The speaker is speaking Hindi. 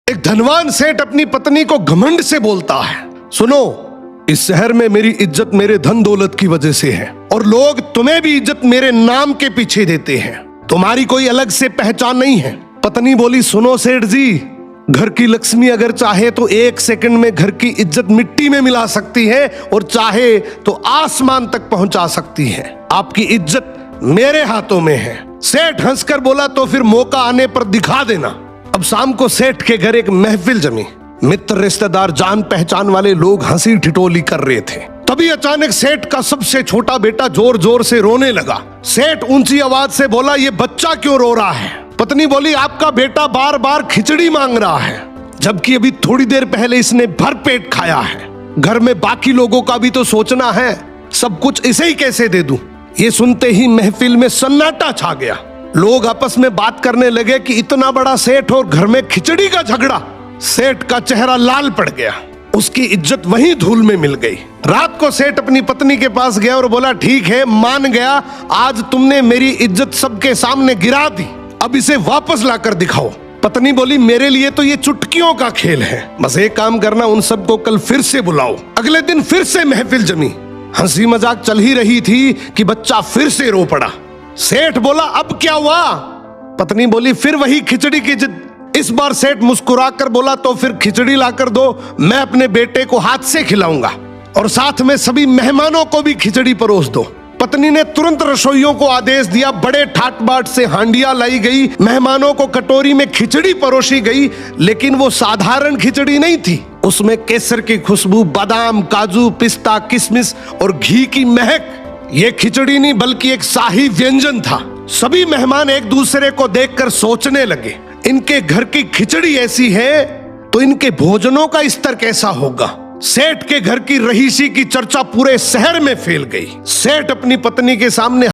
एक धनवान सेठ अपनी पत्नी को घमंड से बोलता है, सुनो, इस शहर में मेरी इज्जत मेरे धन दौलत की वजह से है और लोग तुम्हें भी इज्जत मेरे नाम के पीछे देते हैं, तुम्हारी कोई अलग से पहचान नहीं है। पत्नी बोली, सुनो सेठ जी, घर की लक्ष्मी अगर चाहे तो 1 सेकंड में घर की इज्जत मिट्टी में मिला सकती है और चाहे तो आसमान तक पहुंचा सकती है। आपकी इज्जत मेरे हाथों में है। सेठ हंसकर बोला, तो फिर मौका आने पर दिखा देना। अब शाम को सेठ के घर एक महफिल जमी। मित्र, रिश्तेदार, जान पहचान वाले लोग हंसी ठिठोली कर रहे थे। तभी अचानक सेठ का सबसे छोटा बेटा जोर जोर से रोने लगा। सेठ ऊंची आवाज से बोला, ये बच्चा क्यों रो रहा है? पत्नी बोली, आपका बेटा बार बार खिचड़ी मांग रहा है, जबकि अभी थोड़ी देर पहले इसने भर पेट खाया है। घर में बाकी लोगों का भी तो सोचना है, सब कुछ इसे ही कैसे दे दूं? ये सुनते ही महफिल में सन्नाटा छा गया। लोग आपस में बात करने लगे कि इतना बड़ा सेठ और घर में खिचड़ी का झगड़ा। सेठ का चेहरा लाल पड़ गया, उसकी इज्जत वहीं धूल में मिल गई। रात को सेठ अपनी पत्नी के पास गया और बोला, ठीक है, मान गया, आज तुमने मेरी इज्जत सबके सामने गिरा दी, अब इसे वापस लाकर दिखाओ। पत्नी बोली, मेरे लिए तो ये चुटकियों का खेल है, बस एक काम करना, उन सबको कल फिर से बुलाओ। अगले दिन फिर से महफिल जमी। हंसी मजाक चल ही रही थी कि बच्चा फिर से रो पड़ा। सेठ बोला, अब क्या हुआ? पत्नी बोली, फिर वही खिचड़ी की जिद। इस बार सेठ मुस्कुराकर बोला, तो फिर खिचड़ी लाकर दो, मैं अपने बेटे को हाथ से खिलाऊंगा और साथ में सभी मेहमानों को भी खिचड़ी परोस दो। पत्नी ने तुरंत रसोइयों को आदेश दिया, बड़े ठाट बाट से हांडियां लाई गई, मेहमानों को कटोरी में खिचड़ी परोसी गई। लेकिन वो साधारण खिचड़ी नहीं थी, उसमें केसर की खुशबू, बादाम, काजू, पिस्ता, किशमिश और घी की महक। ये खिचड़ी नहीं बल्कि एक शाही व्यंजन था। सभी मेहमान एक दूसरे को देखकर सोचने लगे, इनके घर की खिचड़ी ऐसी है तो इनके भोजनों का स्तर कैसा होगा। सेठ के घर की रहीसी की चर्चा पूरे शहर में फैल गई। सेठ अपनी पत्नी के सामने